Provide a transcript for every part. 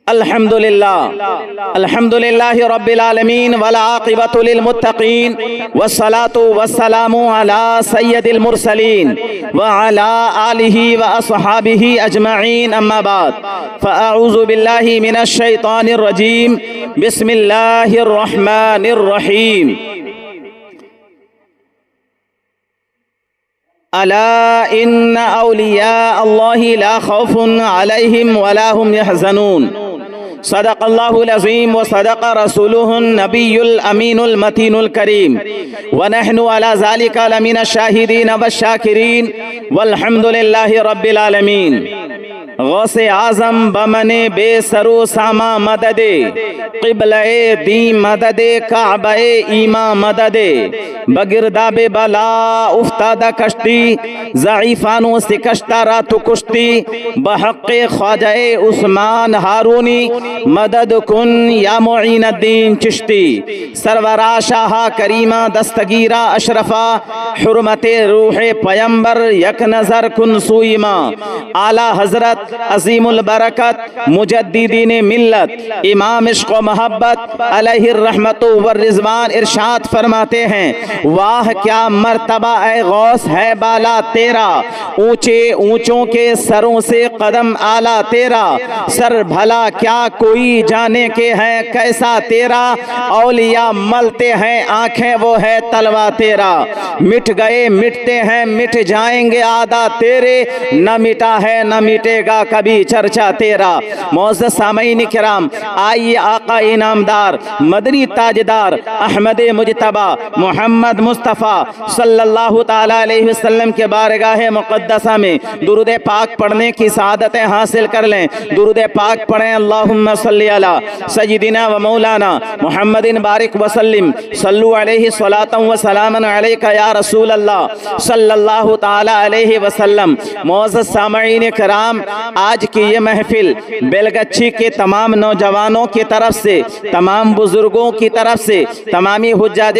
الحمدللہ رب العالمین والعاقبۃ للمتقین والصلاۃ والسلام علی سید المرسلین وعلی آلہ واصحابہ اجمعین اما بعد فاعوذ باللہ من الشیطان الرجیم بسم اللہ الرحمن الرحیم الا ان اولیاء اللہ لا خوف علیہم ولا هم يحزنون صدق اللہ العظیم وصدق رسولہ النبی الامین المتین الکریم ونحن على ذلك لمن الشاہدین والشاکرین والحمد للہ رب العالمین۔ غوث اعظم بمن بے سرو ساما مدد، قبلہ دین مدد، کعبہ ایمان مدد، بگرداب بلا افتادہ کشتی، ضعیفانوں سے کشتہ رات کشتی، بحق خواجہ عثمان ہارونی مدد کن یا معین الدین چشتی، سرورہ شاہ کریمہ دستگیرہ اشرفہ، حرمت روح پیمبر یک نظر کن سوئیما، اعلیٰ حضرت عظیم البرکت مجددین ملت امام عشق و محبت علیہ الرحمت والرضوان ارشاد فرماتے ہیں، واہ کیا مرتبہ اے غوث ہے بالا تیرا، اونچے اونچوں کے سروں سے قدم اعلیٰ تیرا، سر بھلا کیا کوئی جانے کے ہے کیسا تیرا، اولیاء ملتے ہیں آنکھیں وہ ہے تلوا تیرا، مٹ گئے مٹتے ہیں مٹ جائیں گے آدھا تیرے، نہ مٹا ہے نہ مٹے گا کبھی چرچا تیرا۔ معزز سامعین کرام، آئیے آقا انعامدار مدنی تاجدار احمد مجتبی محمد مصطفیٰ صلی اللہ تعالیٰ علیہ وسلم کے بارگاہ مقدسہ میں درود پاک پڑھنے کی سعادتیں حاصل کر لیں۔ درود پاک پڑھیں، اللہم صلی علی سیدنا و مولانا محمد بارک وسلم، صلو علیہ صلاۃ و سلام علیک یا رسول اللہ صلی اللہ تعالیٰ علیہ وسلم۔ معزز سامعین کرام، آج کی یہ محفل بیلگچھی کے تمام نوجوانوں کی طرف سے، تمام بزرگوں کی طرف سے، تمامی حجاج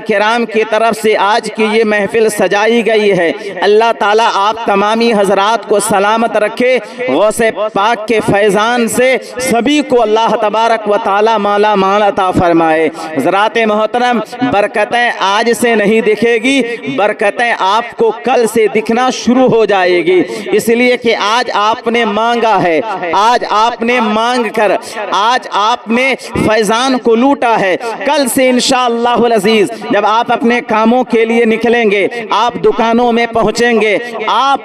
کرام کی طرف سے آج کی یہ محفل سجائی گئی ہے۔ اللہ تعالیٰ آپ تمامی حضرات کو سلامت رکھے، غوث پاک کے فیضان سے سبھی کو اللہ تبارک و تعالیٰ مالا مال عطا فرمائے۔ حضرات محترم، برکتیں آج سے نہیں دکھے گی، برکتیں آپ کو کل سے دکھنا شروع ہو جائے گی، اس لیے کہ آج آپ نے مانگا ہے، آج آپ نے مانگ کر آج آپ نے فیضان کو لوٹا ہے۔ کل سے انشاءاللہ العزیز جب آپ اپنے کاموں کے لیے نکلیں گے، آپ دکانوں میں پہنچیں گے، آپ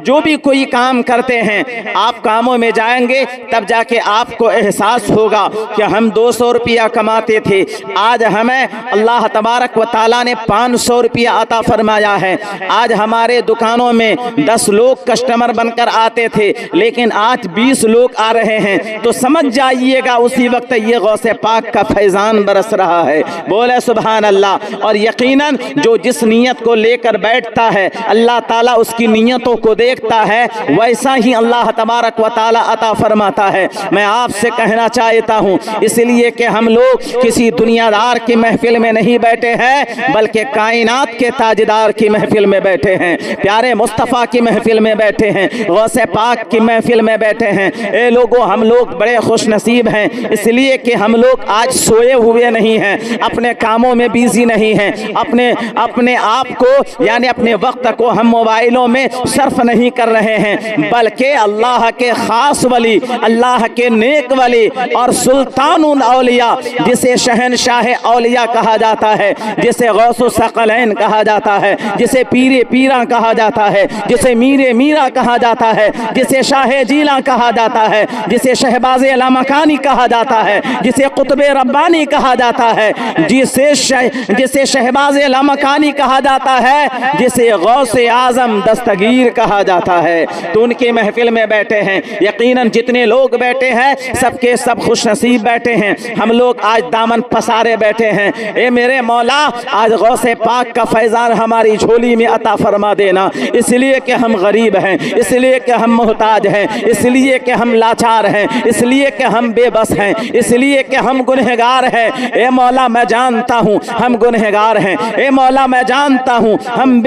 جو بھی کوئی کام کرتے ہیں، آپ کاموں میں جائیں گے، تب جا کے آپ کو احساس ہوگا کہ ہم 200 روپیہ کماتے تھے، آج ہمیں اللہ تبارک و تعالیٰ نے 500 روپیہ عطا فرمایا ہے۔ آج ہمارے دکانوں میں 10 لوگ کسٹمر بن کر آتے تھے، لیکن آج 20 لوگ آ رہے ہیں، تو سمجھ جائیے گا اسی وقت یہ غوث پاک کا فیضان برس رہا ہے۔ بولے سبحان اللہ۔ اور یقیناً جو جس نیت کو لے کر بیٹھتا ہے، اللہ تعالیٰ اس کی نیتوں کو دیکھتا ہے، ویسا ہی اللہ تبارک و تعالیٰ عطا فرماتا ہے۔ میں آپ سے کہنا چاہتا ہوں، اس لیے کہ ہم لوگ کسی دنیا دار کی محفل میں نہیں بیٹھے ہیں، بلکہ کائنات کے تاجدار کی محفل میں بیٹھے ہیں، پیارے مصطفیٰ کی محفل میں بیٹھے ہیں، غوث پاک کی محفل میں بیٹھے ہیں۔ اے لوگوں، ہم لوگ بڑے خوش نصیب ہیں، اس لیے کہ ہم لوگ آج سوئے ہوئے نہیں ہیں، اپنے کاموں میں بیزی نہیں ہیں، اپنے آپ کو یعنی اپنے وقت کو ہم موبائلوں میں صرف نہیں کر رہے ہیں، بلکہ اللہ کے خاص ولی، اللہ کے نیک ولی اور سلطان الاولیاء، جسے شہنشاہ اولیاء کہا جاتا ہے، جسے غوث الثقلین کہا جاتا ہے، جسے پیر پیراں کہا جاتا ہے، جسے میر میرا کہا جاتا ہے، جسے شاہ جیلاں کہا جاتا ہے، جسے شہباز لامکانی کہا جاتا ہے، جسے قطب ربانی کہا جاتا ہے، جسے شہباز لامکانی کہا جاتا ہے، جسے غوث اعظم دستگیر کہا جاتا ہے، تو ان کے محفل میں بیٹھے ہیں۔ یقیناً جتنے لوگ بیٹھے ہیں سب کے سب خوش نصیب بیٹھے ہیں، ہم لوگ آج دامن پسارے بیٹھے ہیں۔ اے میرے مولا، آج غوث پاک کا فیضان ہماری جھولی میں عطا فرما دینا، اس لیے کہ ہم غریب ہیں، اس لیے کہ ہم محتاج ہیں، اس لیے کہ ہم لاچار ہیں، اس لیے کہ ہم بے بس ہیں، اس لیے کہ ہم گنہگار ہیں۔ اے مولا میں جانتا ہوں ہم گنہگار ہیں، اے مولا میں جانتا ہوں ہم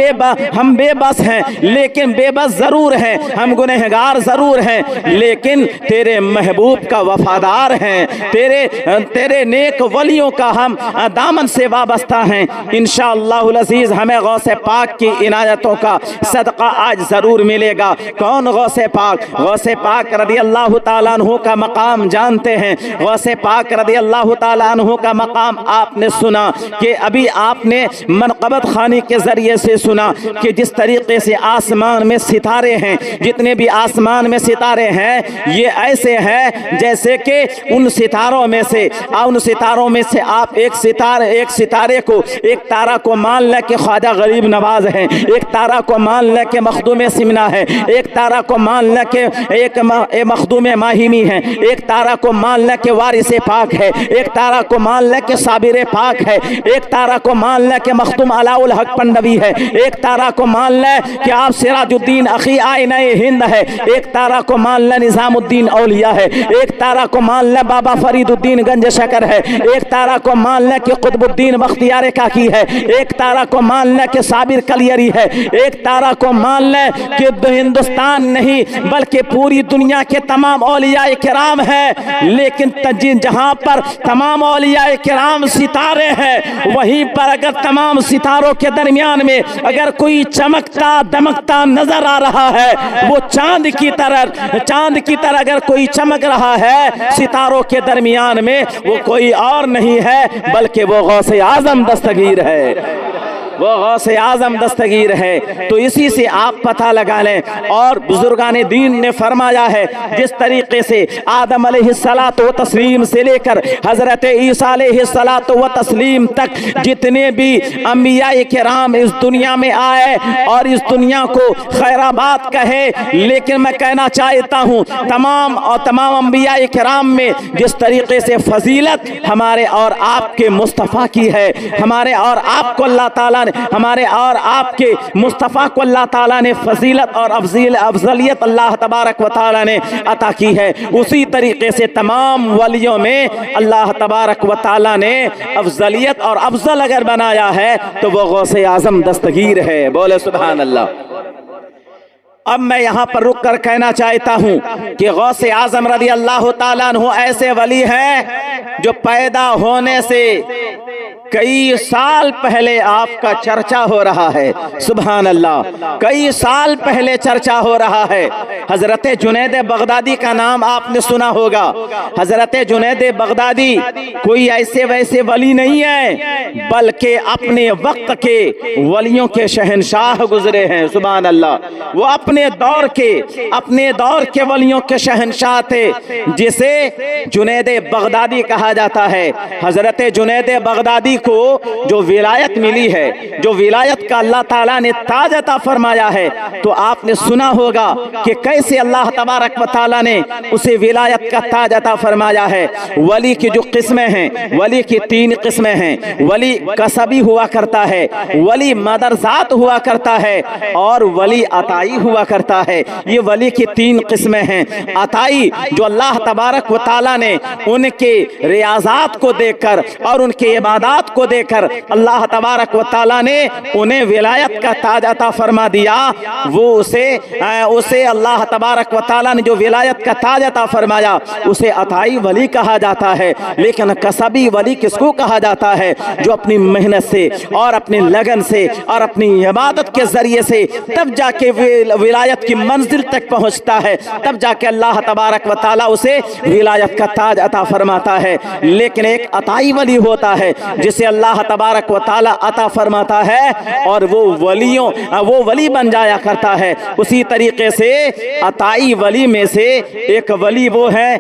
بے بس ہیں، لیکن بے بس ضرور ہیں، ہم گنہگار ضرور ہیں، لیکن تیرے محبوب کا وفادار ہیں، تیرے نیک ولیوں کا ہم دامن سے وابستہ ہیں۔ انشاءاللہ العزیز ہمیں غوث پاک کی عنایتوں کا صدقہ آج ضرور ملے گا۔ کون غوث پاک؟ غوث پاک رضی اللہ تعالیٰ عنہ کا مقام جانتے ہیں؟ غوث پاک رضی اللہ تعالیٰ عنہ کا مقام آپ نے سنا کہ ابھی آپ نے منقبت خوانی کے ذریعے سے سنا کہ جس طریقے سے آسمان میں ستارے ہیں، جتنے بھی آسمان میں ستارے ہیں، یہ ایسے ہیں جیسے کہ ان ستاروں میں سے آپ ایک ستارے کو، ایک تارہ کو مان لیں کہ خواجہ غریب نواز ہیں، ایک تارہ کو مان لیں کہ مخدوم سمنا ہے، ایک تارہ کو مان لیں کہ ایک مخدوم ماہیمی ہے، ایک تارہ کو مان لیں کہ وارث پاک ہے، ایک تارہ کو مان لیں کہ صابر پاک ہے، ایک تارہ کو مان لیں کہ مختوم علاء الحق پنڈوی ہے، ایک تارہ کو مان لیں کہ آپ سراج الدین اخی آئینہ ہند ہے، ایک تارہ کو مان لیں نظام الدین اولیاء ہے، ایک تارہ کو مان لیں بابا فرید الدین گنج شکر ہے، ایک تارہ کو مان لیں کہ قطب الدین بختیار کاکی ہے، ایک تارہ کو مان لیں کہ صابر کلیری ہے، ایک تارہ کو مان لیں کہ ہندوستان نہیں بلکہ پوری دنیا کے تمام اولیاء کرام ہیں، لیکن جہاں پر تمام اولیاء کرام ستارے ہیں، وہیں پر اگر تمام ستاروں کے درمیان میں اگر کوئی چمکتا دمکتا نظر آ رہا ہے، وہ چاند کی طرح اگر کوئی چمک رہا ہے ستاروں کے درمیان میں، وہ کوئی اور نہیں ہے بلکہ وہ غوث اعظم دستگیر ہے، وہ غوث اعظم دستگیر ہے۔ تو اسی سے آپ پتہ لگا لیں۔ اور بزرگان دین نے فرمایا ہے جس طریقے سے آدم علیہ الصلاۃ و تسلیم سے لے کر حضرت عیسیٰ علیہ الصلاۃ و تسلیم تک جتنے بھی انبیاء کرام اس دنیا میں آئے اور اس دنیا کو خیرآباد کہے، لیکن میں کہنا چاہتا ہوں تمام انبیاء کرام میں جس طریقے سے فضیلت ہمارے اور آپ کے مصطفیٰ کی ہے، ہمارے اور آپ کو اللہ تعالیٰ نے، ہمارے اور آپ کے مصطفیٰ کو اللہ تعالیٰ نے فضیلت اور افضلیت اللہ تبارک و تعالیٰ نے عطا کی ہے، اسی طریقے سے تمام ولیوں میں اللہ تبارک و تعالیٰ نے افضلیت اور افضل اگر بنایا ہے تو وہ غوث اعظم دستگیر ہے۔ بولے سبحان اللہ۔ اب میں یہاں پر رک کر کہنا چاہتا ہوں کہ غوث اعظم رضی اللہ تعالیٰ عنہ ایسے ولی ہیں جو پیدا ہونے سے کئی سال پہلے آپ کا چرچا ہو رہا ہے۔ سبحان اللہ، کئی سال پہلے چرچا ہو رہا ہے۔ حضرت جنید بغدادی کا نام آپ نے سنا ہوگا۔ حضرت جنید بغدادی کوئی ایسے ویسے ولی نہیں ہے بلکہ اپنے وقت کے ولیوں کے شہنشاہ گزرے ہیں۔ سبحان اللہ، وہ اپنے دور کے ولیوں کے شہنشاہ تھے جسے جنید بغدادی کہا جاتا ہے۔ حضرت جنید بغدادی کو جو ولایت ملی ہے، جو ولایت کا اللہ تعالیٰ نے تاج عطا فرمایا ہے، تو آپ نے سنا ہوگا کہ کیسے اللہ تبارک و تعالیٰ نے اسے ولایت کا تاج عطا فرمایا ہے۔ ولی کی جو قسمیں ہیں، ولی کی 3 قسمیں ہیں۔ ولی قصبی ہوا کرتا ہے، ولی مدرزات ہوا کرتا ہے، اور ولی عطائی ہوا کرتا ہے۔ یہ ولی کی 3 قسمیں ہیں۔ عطائی جو اللہ تبارک و تعالیٰ نے ان کے ریاضات کو دیکھ کر اور ان کے عبادات کو دیکھ کر اللہ تبارک و تعالیٰ نے انہیں ولایت کا تاج عطا فرما دیا، وہ اسے اللہ تبارک و تعالیٰ نے جو ولایت کا تاج عطا فرمایا اسے عطائی ولی کہا جاتا ہے۔ لیکن قصبی ولی کس کو کہا جاتا ہے؟ جو اپنی محنت سے اور اپنی لگن سے اور اپنی عبادت کے ذریعے سے تب جا کے ولایت کی منزل تک پہنچتا ہے، تب جا کے اللہ تبارک و تعالیٰ اسے ولایت کا تاج عطا فرماتا ہے۔ لیکن ایک عطائی ولی ہوتا ہے جسے اللہ تبارک و تعالیٰ عطا فرماتا ہے اور وہ ولی بن جایا کرتا ہے۔ اسی طریقے سے عطائی ولی میں سے ایک ولی وہ ہے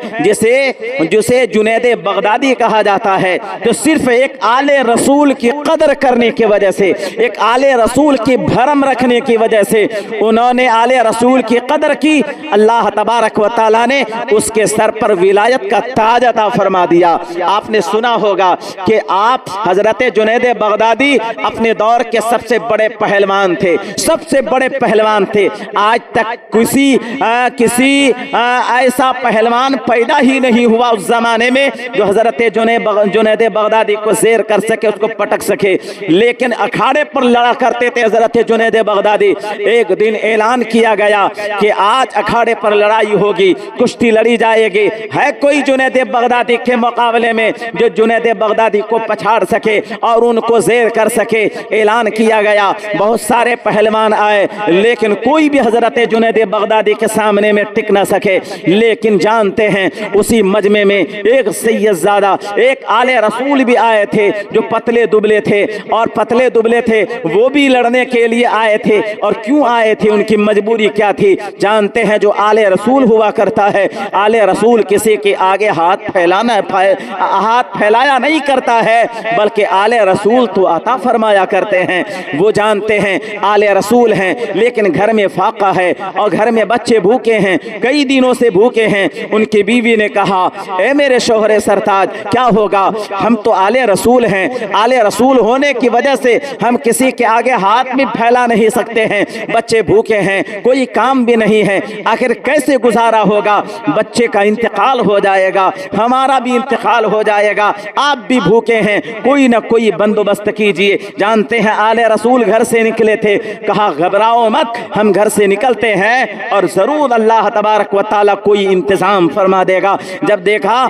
جسے جنید بغدادی کہا جاتا ہے، جو صرف ایک آل رسول کی قدر کرنے کی وجہ سے، ایک آل رسول کی بھرم رکھنے کی وجہ سے انہوں نے آل رسول کی قدر کی، اللہ تبارک و تعالیٰ نے اس کے سر پر ولایت کا تاج عطا فرما دیا۔ آپ نے سنا ہوگا کہ آپ حضرت جنید بغدادی اپنے دور کے سب سے بڑے پہلوان تھے، سب سے بڑے پہلوان تھے۔ آج تک کسی ایسا پہلوان پیدا ہی نہیں ہوا اس زمانے میں جو حضرت جنید بغدادی کو زیر کر سکے، اس کو پٹک سکے، لیکن اکھاڑے پر لڑا کرتے تھے حضرت جنید بغدادی۔ ایک دن اعلان کیا گیا کہ آج اکھاڑے پر لڑائی ہوگی، کشتی لڑی جائے گی، ہے کوئی جنید بغدادی کے مقابلے میں جو جنید بغدادی کو پچھاڑ سکے اور ان کو زیر کر سکے؟ اعلان کیا گیا، بہت سارے پہلوان آئے، لیکن کوئی بھی حضرت جنید بغدادی کے سامنے میں ٹک نہ سکے۔ لیکن جانتے ہیں اسی مجمع میں ایک سید زادہ، ایک آل رسول بھی آئے تھے جو پتلے دبلے تھے، اور پتلے دبلے تھے وہ بھی لڑنے کے لیے آئے تھے۔ اور کیوں آئے تھے، ان کی مجبوری کیا تھی؟ جانتے ہیں جو آل رسول ہوا کرتا ہے، آل رسول کسی کے آگے ہاتھ پھیلایا نہیں کرتا ہے، بلکہ آل رسول تو عطا فرمایا کرتے ہیں۔ وہ جانتے ہیں آل رسول ہیں، لیکن گھر میں فاقہ ہے اور گھر میں بچے بھوکے ہیں، کئی دنوں سے بھوکے ہیں۔ ان کی بیوی نے کہا، اے میرے شوہر سرتاج، کیا ہوگا؟ ہم تو آل رسول ہیں، آل رسول ہونے کی وجہ سے ہم کسی کے آگے ہاتھ بھی پھیلا نہیں سکتے ہیں، بچے بھوکے ہیں، کوئی کام بھی نہیں ہے، آخر کیسے گزارا ہوگا؟ بچے کا انتقال ہو جائے گا، ہمارا بھی انتقال ہو جائے گا، آپ بھی بھوکے ہیں، کوئی نہ کوئی بندوبست کیجئے۔ جانتے ہیں آل رسول گھر سے نکلے تھے، کہا گھبراؤ مت، ہم گھر سے نکلتے ہیں اور ضرور اللہ تبارک و تعالی کوئی انتظام فرما دے گا۔ جب دیکھا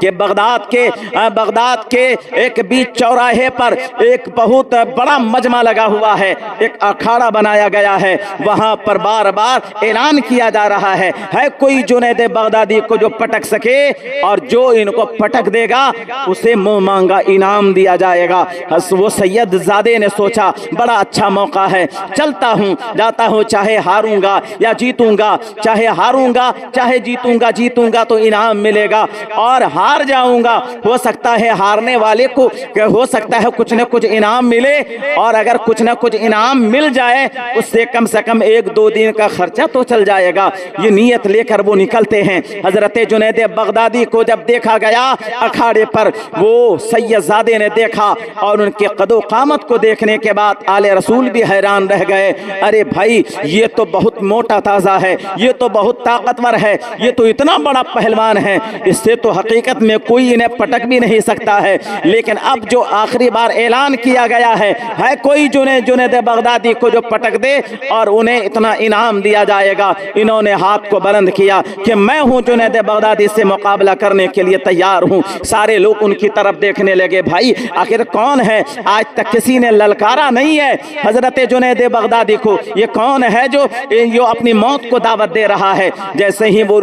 کہ بغداد کے ایک بیچ چوراہے پر ایک بہت بڑا مجمع لگا ہوا ہے، ایک اکھاڑا بنایا گیا ہے، وہاں پر بار بار اعلان کیا جا رہا ہے کوئی جنید بغدادی کو جو پٹک سکے اور جو ان کو پٹک دے گا اسے منہ مانگا انعام دیا جائے گا۔ وہ سید زادے نے سوچا بڑا اچھا موقع ہے، چلتا ہوں، جاتا ہوں، چاہے ہاروں گا یا جیتوں گا، چاہے ہاروں گا چاہے جیتوں گا تو انعام ملے گا، اور ہار جاؤں گا ہو سکتا ہے ہارنے والے کو ہو سکتا ہے کچھ نہ کچھ انعام ملے، اور اگر کچھ نہ کچھ انعام مل جائے اس سے کم 1-2 دن کا خرچہ تو چل جائے گا۔ یہ نیت لے کر وہ نکلتے ہیں۔ حضرت جنید بغدادی کو جب دیکھا گیا اکھاڑے پر، وہ سید زادے نے دیکھا اور ان کے قد و قامت کو دیکھنے کے بعد آل رسول بھی حیران رہ گئے۔ ارے بھائی، یہ تو بہت موٹا تازہ ہے، یہ تو بہت طاقتور ہے، یہ تو اتنا بڑا پہلوان ہے، اس سے تو حقیقت میں کوئی انہیں پٹک بھی نہیں سکتا ہے۔ لیکن اب جو آخری بار اعلان کیا گیا ہے کوئی جنید بغدادی کو جو پٹک دے اور انہیں اتنا انعام دیا جائے گا۔ انہوں نے ہاتھ کو بلند کیا کہ میں ہوں، جنید بغدادی سے مقابلہ کرنے کے لیے تیار ہوں۔ سارے لوگ ان کی طرف دیکھنے لگے، بھائی آخر کون ہے؟ آج تک کسی نے للکارا نہیں ہے حضرت جنید بغدادی کو، یہ کون ہے جو اپنی موت کو دعوت دے رہا ہے؟ جیسے ہی وہ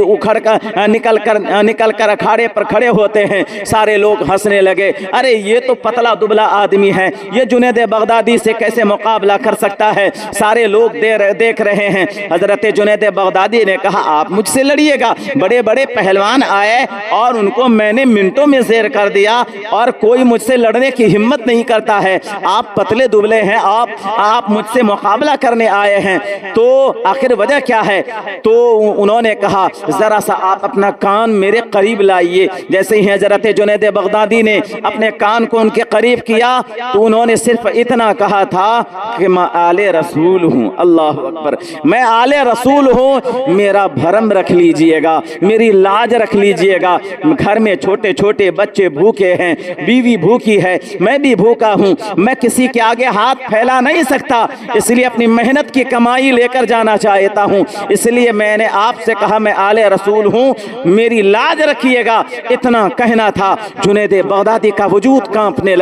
نکل کر اکھاڑے پر کھڑے ہوتے ہیں، سارے لوگ ہنسنے لگے، ارے یہ تو پتلا دبلا آدمی ہے، یہ جنید بغدادی سے کیسے مقابلہ کر سکتا ہے؟ سارے لوگ دیکھ رہے ہیں۔ حضرت جنید بغدادی نے کہا، آپ مجھ سے لڑیے گا؟ بڑے بڑے پہلوان آئے اور ان کو میں نے منٹوں میں زیر کر دیا، اور کوئی مجھ سے لڑنے کی ہمت نہیں کرتا ہے۔ آپ پتلے دبلے ہیں، آپ مجھ سے مقابلہ کرنے آئے ہیں، تو آخر وجہ کیا ہے؟ تو انہوں نے کہا، ذرا سا آپ اپنا کان میرے قریب لائیے۔ جیسے ہی حضرت جنید بغدادی نے اپنے کان کو ان کے قریب کیا تو انہوں نے صرف اتنا کہا تھا کہ میں آل رسول ہوں۔ اللہ اکبر، میں آل رسول ہوں، میرا بھرم رکھ لیجئے گا، میری لاج رکھ لیجئے گا۔ گھر میں چھوٹے چھوٹے بچے بھوکے ہیں، بیوی بھوکی ہے، میں بھی بھوکا ہوں، میں کسی کے آگے ہاتھ پھیلا نہیں سکتا، اس لیے اپنی محنت کی کمائی لے کر جانا چاہتا ہوں، اس لیے میں نے آپ سے کہا میں آل رسول ہوں، میری لاج رکھیے گا۔ اتنا کہنا تھا، جنید بغدادی کا وجود کانپنے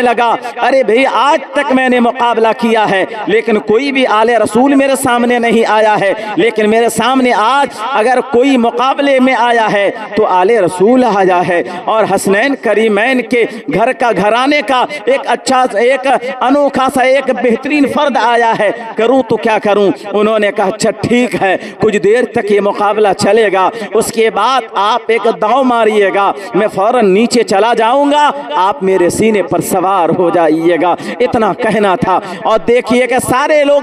لگا۔ ارے بھئی، آج تک میں نے مقابلہ کیا ہے لیکن کوئی بھی آل رسول میرے سامنے نہیں آیا ہے، لیکن میرے سامنے آج اگر کوئی مقابلے میں آیا ہے تو آل رسول آیا ہے، اور حسنین کریمین کے گھر کا گھرانے کا ایک اچھا، ایک انوکھا سا، ایک بہترین فرد آیا ہے، کروں تو کیا کروں؟ انہوں نے کہا، اچھا ٹھیک ہے، کچھ دیر تک یہ مقابلہ چلے گا، اس کے بعد آپ ایک داؤ ماریے گا، میں فوراً نیچے چلا جاؤں گا، آپ میرے سینے پر سوار ہو جائیے گا۔ اتنا کہنا تھا، اور دیکھیے کہ سارے لوگ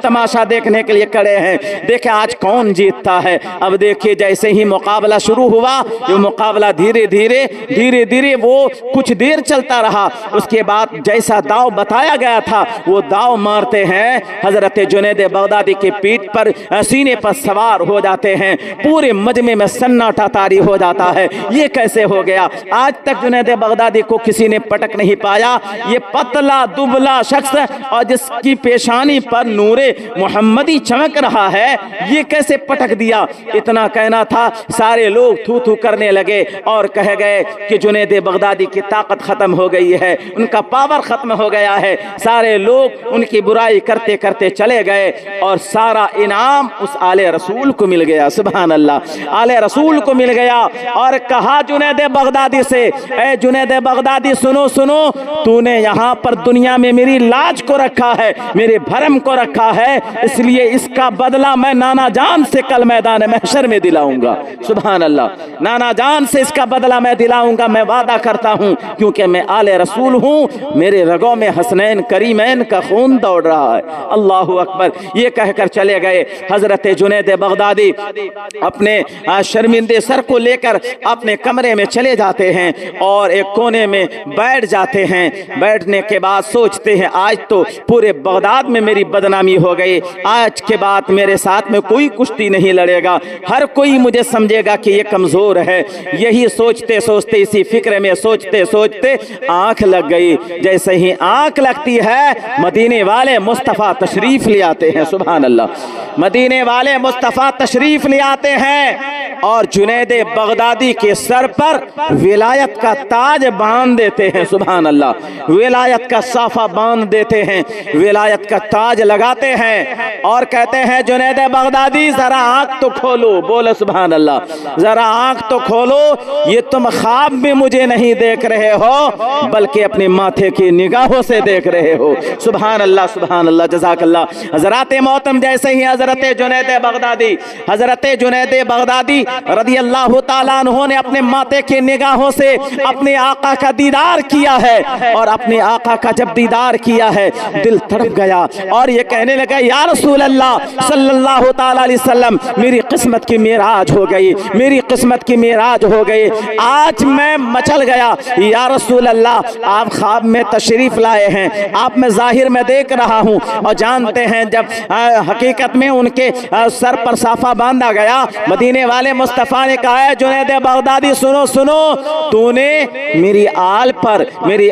تماشا دیکھنے کے لیے کھڑے ہیں، دیکھیں آج کون جیتتا ہے۔ اب دیکھیے جیسے ہی مقابلہ شروع ہوا، یہ مقابلہ دھیرے دھیرے وہ کچھ دیر چلتا رہا، اس کے بعد جیسا داؤ بتایا گیا تھا وہ داؤ مارتے ہیں، حضرت جنید بغدادی کی پیٹھ پر سینے پر سوار ہو جاتے ہیں، پورے مجمع میں سناٹا طاری ہو جاتا ہے۔ یہ کیسے ہو گیا؟ آج تک جنید بغدادی کو کسی نے پٹک نہیں پایا۔ یہ پتلا دبلا شخص اور جس کی پیشانی پر نور محمدی چمک رہا ہے، یہ کیسے پٹک دیا؟ اتنا کہنا تھا، سارے لوگ تھو تھو کرنے لگے اور کہہ گئے کہ جنید بغدادی کی طاقت ختم ہو گئی ہے، ان کا پاور ختم ہو گیا ہے۔ سارے لوگ ان کی برائی کرتے کرتے چلے گئے اور سارا انعام اس آل رسول کو مل گیا۔ سبحان اللہ، آل رسول کو مل گیا اور کہا جنید بغدادی سے، اے جنید بغدادی سنو سنو، تو نے یہاں پر دنیا میں میری لاج کو رکھا ہے، میرے بھرم کو رکھا ہے، اس لیے اس کا بدلہ میں نانا جان سے کل میدان محشر میں دلاؤں گا۔ سبحان اللہ، نانا جان سے اس کا بدلہ میں دلاؤں گا، میں وعدہ کرتا ہوں، کیونکہ میں آل رسول ہوں، میرے رگوں میں حسنین کریمین کا خون دوڑ رہا ہے۔ اللہ اکبر، یہ کہہ کر چلے گئے۔ حضرت جنید بغدادی اپنے شرمندے سر کو لے کر اپنے کمرے میں چلے جاتے ہیں اور ایک کونے میں بیٹھ جاتے ہیں۔ بیٹھنے کے بعد سوچتے ہیں آج تو پورے بغداد میں میری بدنامی ہو گئی، آج کے بعد میرے ساتھ میں کوئی کشتی نہیں لڑے گا، ہر کوئی مجھے سمجھے گا کہ یہ کمزور ہے۔ یہی سوچتے سوچتے، اسی فکر میں سوچتے سوچتے آنکھ لگ گئی۔ جیسے ہی آنکھ لگتی ہے، مدینے والے مصطفیٰ تشریف لے آتے ہیں۔ سبحان اللہ، مدینے والے مصطفیٰ تشریف لے آتے ہیں اور جنید بغدادی کے سر پر ولایت کا تاج باندھ دیتے ہیں۔ سبحان اللہ، ولایت کا صافہ باندھ دیتے ہیں، ولایت کا تاج لگاتے ہیں اور کہتے ہیں جنید بغدادی ذرا آنکھ تو کھولو۔ بولو سبحان اللہ، ذرا آنکھ تو کھولو، یہ تم خواب میں مجھے نہیں دیکھ رہے ہو بلکہ اپنے ماتھے کی نگاہوں سے دیکھ رہے ہو۔ سبحان اللہ، سبحان اللہ، جزاک اللہ۔ حضرات محترم، جیسے ہی حضرت جنید بغدادی رضی اللہ تعالیٰ عنہ نے اپنے ماتھے کی نگاہوں سے اپنے آقا کا دیدار کیا ہے اور اپنے آقا کا جب دیدار کیا ہے دل تڑپ گیا اور یہ کہنے لگا یا رسول اللہ صلی اللہ تعالیٰ علیہ وسلم، میری قسمت کی معراج ہو گئی، میری قسمت کی معراج ہو گئی، آج میں مچل گیا۔ یا رسول اللہ، آپ خواب میں تشریف لائے ہیں، آپ میں ظاہر میں دیکھ رہا ہوں اور جانتے ہیں جب حقیقت میں ان کے سر پر صافہ باندھا گیا، مدینے والے مصطفیٰ نے کہا ہے جنید بغدادی سنو سنو، تو نے میری آل پر میری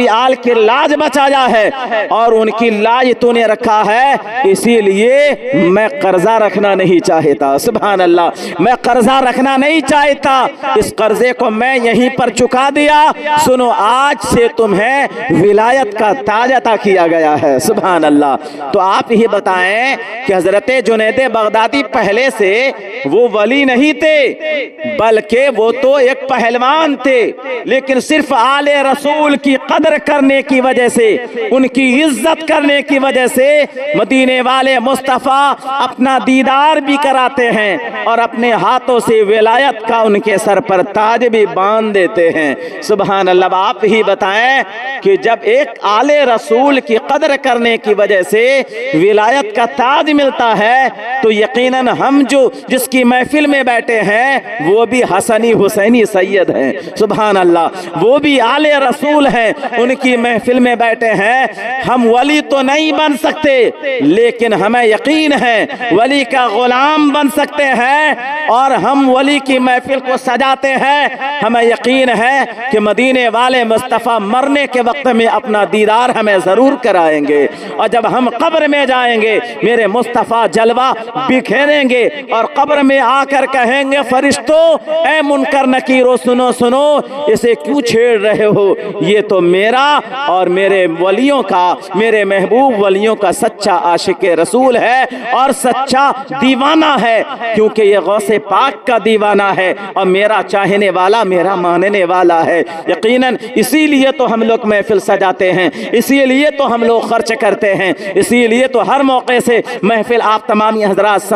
آل کی لاج بچایا ہے اور ان کی لاج تو نے رکھا ہے، اسی لیے میں قرضہ رکھنا نہیں چاہتا۔ سبحان اللہ، میں قرضہ رکھنا نہیں چاہتا، اس قرضے کو میں یہیں پر چکا دیا۔ سنو، آج سے تمہیں ولایت کا تاج عطا کیا گیا ہے۔ سبحان اللہ۔ تو آپ ہی بتائیں کہ حضرت جنید بغدادی پہلے سے وہ ولی نہیں تھے بلکہ وہ تو ایک پہلوان تھے، لیکن صرف آل رسول کی قدر کرنے کی وجہ سے، ان کی عزت کرنے کی وجہ سے مدینے والے مصطفیٰ اپنا دیدار بھی کراتے ہیں اور اپنے ہاتھوں سے ولایت کا ان کے سر پر تاج بھی باندھ دیتے ہیں۔ سبحان اللہ۔ آپ ہی بتائیں کہ جب ایک آل رسول کی قدر کرنے کی وجہ سے ولایت کا تاج ملتا ہے تو یقیناً ہم جس کی محفل میں بیٹھے ہیں وہ بھی حسنی حسینی سید ہیں۔ سبحان اللہ، وہ بھی آل رسول ہیں، ان کی محفل میں بیٹھے ہیں۔ ہم ولی تو نہیں بن سکتے لیکن ہمیں یقین ہے ولی کا غلام بن سکتے ہیں اور ہم ولی کی محفل کو سجاتے ہیں۔ ہمیں یقین ہے کہ مدینے والے مصطفیٰ مرنے کے وقت میں اپنا دیدار ہمیں ضرور کرائیں گے اور جب ہم قبر میں جائیں گے میرے مصطفیٰ جلوہ بکھیریں گے اور قبر میں آ کر کہیں گے فرشتوں، اے منکر نکیرو سنو سنو، اسے کیوں چھیڑ رہے ہو؟ یہ تو میرا اور میرے ولیوں کا، میرے محبوب ولیوں کا سچا عاشق رسول ہے اور سچا دیوانہ ہے، کیونکہ یہ غوث پاک کا دیوانہ ہے اور میرا چاہنے والا، میرا ماننے والا ہے۔ یقیناً اسی لیے تو ہم لوگ محفل سجاتے ہیں، اسی لیے تو ہم لوگ خرچ کرتے ہیں، اسی لیے تو ہر موقع سے محفل آپ تمامی حضرات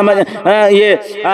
یہ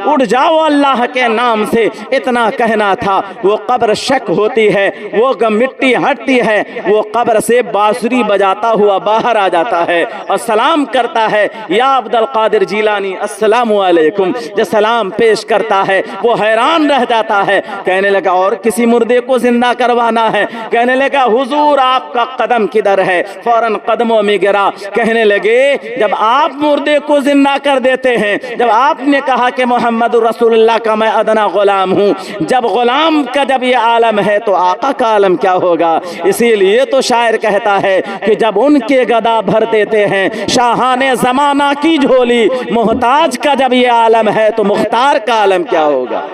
اٹھ جاؤ اللہ کے نام سے، اتنا کہنا تھا۔ وہ قبر شک ہوتی ہے، وہ مٹی ہٹتی ہے، وہ قبر سے بانسری بجاتا ہوا باہر آ جاتا ہے اور سلام کرتا ہے، یا عبد القادر جیلانی السلام علیکم۔ جو سلام پیش کرتا ہے وہ حیران رہ جاتا ہے، کہنے لگا اور کسی مردے کو زندہ کروانا ہے؟ کہنے لگا حضور آپ کا قدم کدھر ہے؟ فوراً قدموں میں گرا، کہنے لگے جب آپ مردے کو زندہ کر دیتے ہیں، جب آپ نے کہا کہ محمد رسول اللہ کا میں ادنا غلام ہوں، جب غلام کا جب یہ عالم ہے تو آقا کا عالم کیا ہوگا؟ اسی لیے تو شاعر کہتا ہے کہ جب ان کے گدا بھر دیتے ہیں شاہان زمانہ کی جھولی، محتاج کا جب یہ عالم ہے تو مختار کا عالم کیا ہوگا؟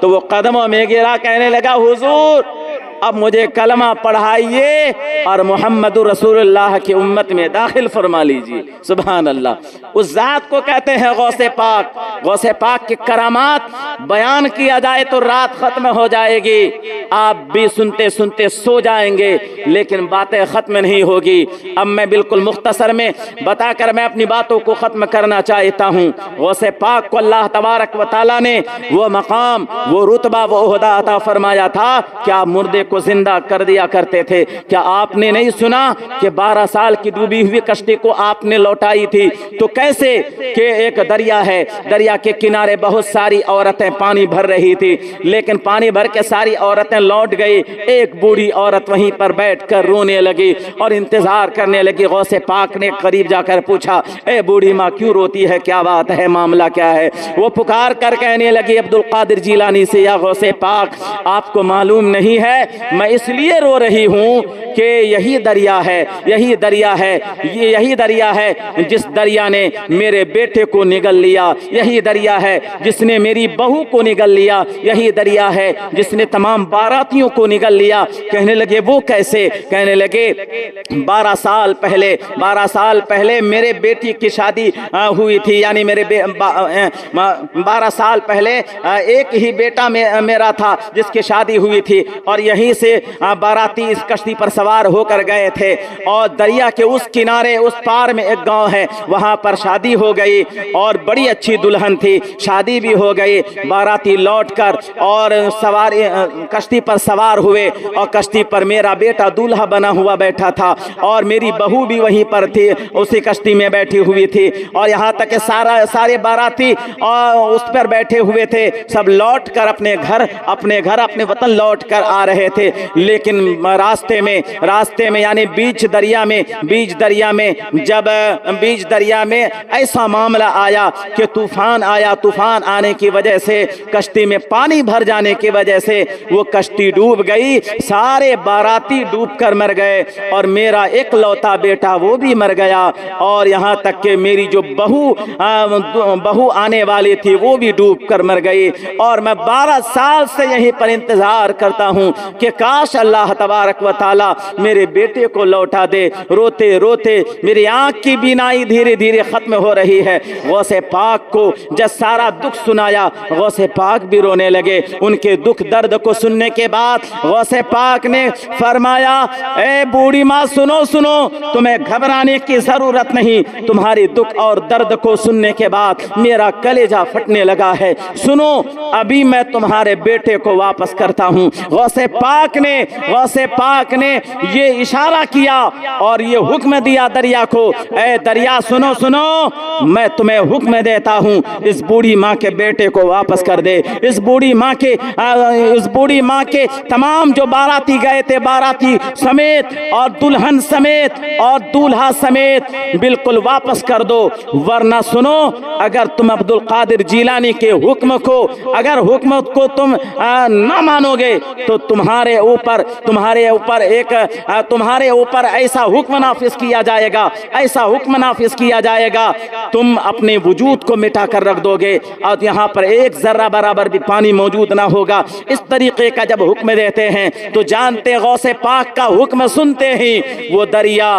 تو وہ قدموں میں گرا، کہنے لگا حضور اب مجھے کلمہ پڑھائیے اور محمد رسول اللہ کی امت میں داخل فرما لیجیے۔ سبحان اللہ، اس ذات کو کہتے ہیں غوث پاک۔ غوث پاک کی کرامات بیان کیا جائے تو رات ختم ہو جائے گی، آپ بھی سنتے سنتے سو جائیں گے، لیکن باتیں ختم نہیں ہوگی۔ اب میں بالکل مختصر میں بتا کر میں اپنی باتوں کو ختم کرنا چاہتا ہوں۔ غوث پاک کو اللہ تبارک و تعالیٰ نے وہ مقام، وہ رتبہ، وہ عہدہ عطا فرمایا تھا کہ آپ مردے کو زندہ کر دیا کرتے تھے۔ کیا آپ نے نہیں سنا کہ 12 سال کی ڈوبی ہوئی کشتی کو آپ نے لوٹائی تھی؟ تو کیسے کہ ایک دریا ہے، دریا کے کنارے بہت ساری عورتیں پانی بھر رہی تھی، لیکن پانی بھر کے ساری عورتیں لوٹ گئی، ایک بوڑھی عورت وہیں پر بیٹھ کر رونے لگی اور انتظار کرنے لگی۔ غوث پاک نے قریب جا کر پوچھا، اے بوڑھی ماں کیوں روتی ہے، کیا بات ہے، معاملہ کیا ہے؟ وہ پکار کر کہنے لگی عبد القادر جیلانی سے، یا غوث پاک آپ کو معلوم نہیں ہے میں اس لیے رو رہی ہوں کہ یہی دریا ہے، یہی دریا ہے، یہی دریا ہے جس دریا نے میرے بیٹے کو نگل لیا، یہی دریا ہے جس نے میری بہو کو نگل لیا، یہی دریا ہے جس نے تمام باراتیوں کو نگل لیا۔ کہنے لگے وہ کیسے؟ کہنے لگے 12 سال پہلے میرے بیٹی کی شادی ہوئی تھی، یعنی میرے 12 سال پہلے ایک ہی بیٹا میرا تھا جس کی شادی ہوئی تھی، اور یہیں سے باراتی اس کشتی پر سوار ہو کر گئے تھے، اور دریا کے اس کنارے اس پار میں ایک گاؤں ہے، وہاں پر شادی ہو گئی اور بڑی اچھی دلہن تھی، شادی بھی ہو گئی۔ باراتی لوٹ کر اور کشتی پر سوار ہوئے، اور کشتی پر میرا بیٹا دولہا بنا ہوا بیٹھا تھا، اور میری بہو بھی وہیں پر تھی، اسی کشتی میں بیٹھی ہوئی تھی، اور یہاں تک کہ سارے باراتی اس پر بیٹھے ہوئے تھے، سب لوٹ کر اپنے گھر اپنے وطن لوٹ کر آ رہے تھے۔ لیکن راستے میں یعنی بیچ دریا میں ایسا معاملہ آیا کہ طوفان آیا، طوفان آنے کی وجہ سے کشتی میں پانی بھر جانے کی وجہ سے وہ کشتی ڈوب گئی، سارے باراتی ڈوب کر مر گئے، اور میرا ایک لوتا بیٹا وہ بھی مر گیا، اور یہاں تک کہ میری جو بہو آنے والی تھی وہ بھی ڈوب کر مر گئی، اور میں 12 سال سے یہیں پر انتظار کرتا ہوں کہ کاش اللہ تبارک و تعالی میرے بیٹے کو لوٹا دے۔ روتے روتے میری آنکھ کی بینائی دھیرے دھیرے ختم ہو رہی ہے۔ غوث پاک کو جب سارا دکھ سنایا، غوث پاک بھی رونے لگے۔ ان کے دکھ درد کو سننے کے بعد غوث پاک نے فرمایا، اے بوڑھی ماں سنو، تمہیں گھبرانے کی ضرورت نہیں، تمہاری دکھ اور درد کو سننے کے بعد میرا کلیجہ پھٹنے لگا ہے، سنو ابھی میں تمہارے بیٹے کو واپس کرتا ہوں۔ غوث پاک نے یہ اشارہ کیا اور یہ حکم دیا دریا کو، اے دریا سنو، میں تمہیں حکم دیتا ہوں، اس بوڑھی ماں کے بیٹے کو واپس کر دے۔ اس بوڑھی ماں کے تمام جو باراتی گئے تھے، باراتی سمیت اور دلہن سمیت اور دولہا سمیت بالکل واپس کر دو، ورنہ سنو اگر تم عبد القادر جیلانی کے حکم کو تم نہ مانو گے تو تمہارے اوپر ایسا حکم نافذ کیا جائے گا، تم اپنے وجود کو مٹا کر رکھ دو گے، اور یہاں پر ایک ذرہ برابر بھی پانی موجود نہ ہوگا۔ اس طریقے کا جب حکم دیتے ہیں تو جانتے غوث پاک کا حکم سنتے ہی وہ دریا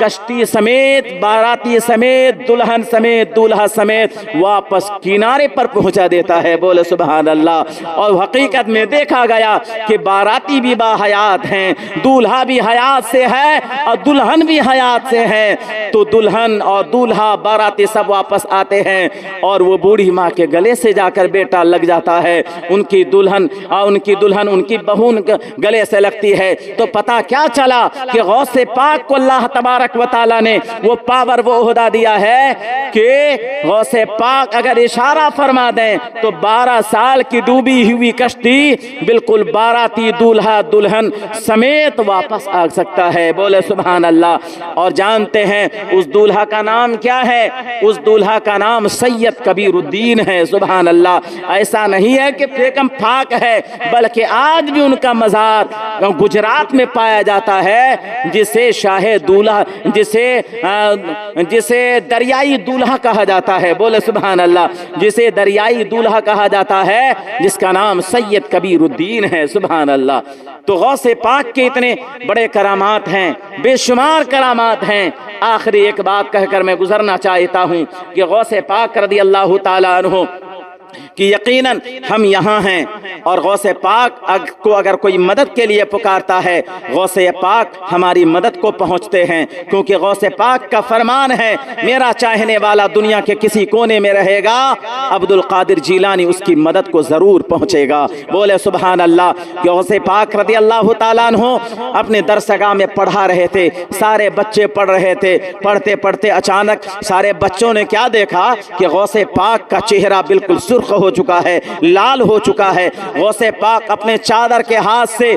کشتی سمیت، باراتی سمیت، دلہن سمیت، دولہا سمیت واپس کنارے پر پہنچا دیتا ہے. بولے سبحان اللہ. اور حقیقت میں دیکھا گیا کہ باراتی بھی با حیات ہیں، دولہا بھی حیات سے ہے اور دلہن بھی حیات سے ہے. تو دلہن اور دولہا باراتی سب واپس آتے ہیں اور وہ بوڑھی ماں کے گلے سے جا کر بیٹا لگ جاتا ہے. ان کی دلہن ان کی بہو گلے سے لگتی ہے. تو پتہ کیا چلا کہ غوث پاک کو اللہ تبارک و تعالی نے وہ پاور، وہ عہدہ دیا ہے کہ غوث پاک اگر اشارہ فرما دیں تو 12 سال کی ڈوبی ہوئی کشتی بالکل باراتی دولہا دلہن سمیت واپس آ سکتا ہے. بولے سبحان اللہ. اور جانتے ہیں اس دولہا کا نام کیا ہے؟ اس دولہا کا نام سید کبیر الدین ہے. سبحان اللہ. ایسا نہیں ہے کہ بیگم پاک ہے، بلکہ آج بھی ان کا مزار گجرات میں پایا جاتا ہے، جسے شاہ دولہا، جسے دریائی دولہا کہا جاتا ہے. بولے سبحان اللہ. جسے دریائی دولہا کہا جاتا ہے، جس کا نام سید کبیر الدین ہے. سبحان اللہ. تو غوث پاک کے اتنے بڑے کرامات ہیں، بے شمار کرامات ہیں. آخری ایک بات کہہ کر میں گزرنا چاہتا ہوں کہ غوث پاک رضی اللہ تعالیٰ عنہ کہ یقیناً ہم یہاں ہیں اور غوث پاک کو اگر کوئی مدد کے لیے پکارتا ہے، غوث پاک ہماری مدد کو پہنچتے ہیں، کیونکہ غوث پاک کا فرمان ہے میرا چاہنے والا دنیا کے کسی کونے میں رہے گا، عبد القادر جیلانی اس کی مدد کو ضرور پہنچے گا. بولے سبحان اللہ. کہ غوث پاک رضی اللہ تعالیٰ عنہ اپنے درسگاہ میں پڑھا رہے تھے، سارے بچے پڑھ رہے تھے. پڑھتے پڑھتے اچانک سارے بچوں نے کیا دیکھا کہ غوث پاک کا چہرہ بالکل سرخ ہو چکا ہے، لال ہو چکا ہے. غوث پاک اپنے چادر کے ہاتھ سے،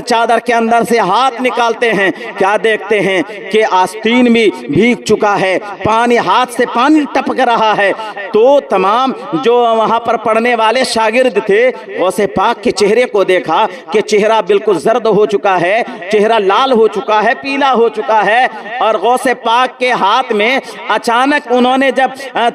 چادر کے اندر سے ہاتھ نکالتے ہیں، کیا دیکھتے ہیں کہ آستین بھی بھیگ چکا ہے، پانی، ہاتھ سے پانی ٹپک رہا ہے. تو تمام جو وہاں پر پڑھنے والے شاگرد تھے، غوث پاک کے چہرے کو دیکھا کہ چہرہ بالکل زرد ہو چکا ہے، چہرہ لال ہو چکا ہے، پیلا ہو چکا ہے. اور غوث پاک کے ہاتھ میں اچانک انہوں نے جب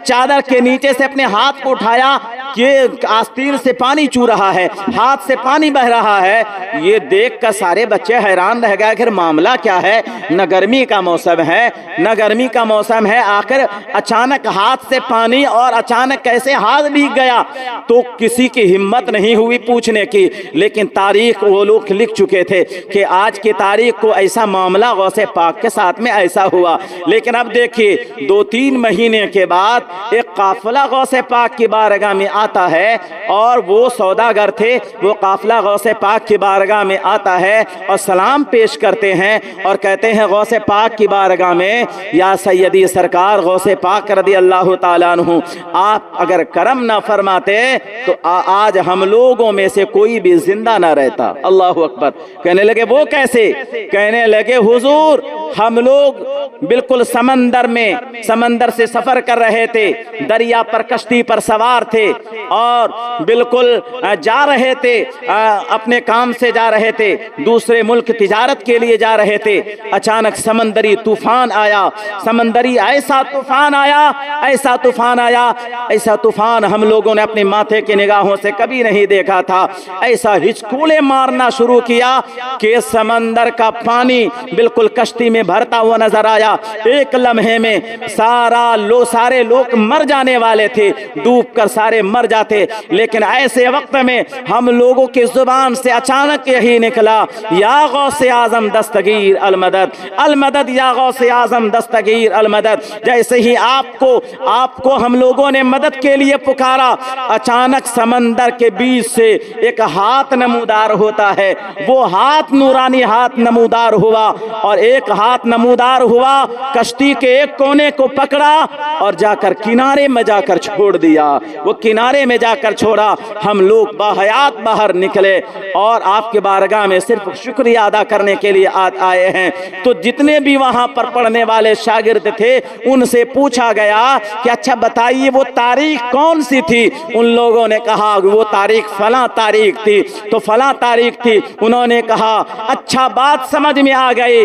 چادر کے نیچے سے اپنے ہاتھ کو اٹھایا کہ آستین سے پانی چو رہا ہے، ہاتھ سے پانی بہ رہا ہے. یہ دیکھ کر سارے بچے حیران رہ گئے، آخر معاملہ کیا ہے؟ نہ گرمی کا موسم ہے، نہ گرمی کا موسم ہے، آخر اچانک ہاتھ سے پانی اور اچانک کیسے ہاتھ بھیگ گیا؟ تو کسی کی ہمت نہیں ہوئی پوچھنے کی. لیکن تاریخ وہ لوگ لکھ چکے تھے کہ آج کی تاریخ کو ایسا معاملہ غوث پاک کے ساتھ میں ایسا ہوا. لیکن اب دیکھیے 2-3 مہینے کے بعد ایک قافلہ غوث پاک کی بارگاہ میں آتا ہے اور وہ سوداگر تھے، وہ قافلہ غوث پاک کی بارگاہ میں آتا ہے اور سلام پیش کرتے ہیں اور کہتے ہیں غوث پاک کی بارگاہ میں، یا سیدی سرکار غوث پاک رضی اللہ تعالیٰ عنہ، آپ اگر کرم نہ فرماتے تو آج ہم لوگوں میں سے کوئی بھی زندہ نہ رہتا. اللہ اکبر. کہنے لگے وہ کیسے؟ کہنے لگے حضور ہم لوگ بالکل سمندر سے سفر کر رہے تھے، دریا پر کشتی پر سوار تھے اور بالکل جا رہے تھے، اپنے کام سے جا رہے تھے، دوسرے ملک تجارت کے لیے جا رہے تھے. اچانک سمندری طوفان آیا، ایسا طوفان ہم لوگوں نے اپنے ماتھے کی نگاہوں سے کبھی نہیں دیکھا تھا. ایسا ہچکولے مارنا شروع کیا کہ سمندر کا پانی بالکل کشتی میں بھرتا ہوا نظر آیا. ایک لمحے میں سارے لوگ مر جانے والے تھے، ڈوب کر سارے مر جاتے. لیکن ایسے وقت میں ہم لوگوں کی زبان سے اچانک یہی نکلا، یا غوث اعظم دستگیر المدد، المدد یا غوث اعظم دستگیر المدد. جیسے ہی آپ کو ہم لوگوں نے مدد کے لیے پکارا، اچانک سمندر کے بیچ سے ایک ہاتھ نمودار ہوتا ہے. وہ ہاتھ نورانی ہاتھ نمودار ہوا اور ایک ہاتھ نمودار ہوا، کشتی کے ایک کونے کو پکڑا اور جا کر کنارے میں جا کر چھوڑ دیا. وہ کنارے میں جا کر چھوڑا. ہم لوگ باحیات باہر نکلے اور آپ کے بارگاہ میں صرف شکریہ ادا کرنے کے لیے آئے ہیں. تو جتنے بھی وہاں پر پڑھنے والے شاگرد تھے ان سے پوچھا گیا کہ اچھا بتائیے وہ تاریخ کون سی تھی؟ ان لوگوں نے کہا وہ تاریخ فلاں تاریخ تھی. تو فلاں تاریخ تھی. انہوں نے کہا اچھا بات سمجھ میں آ گئی،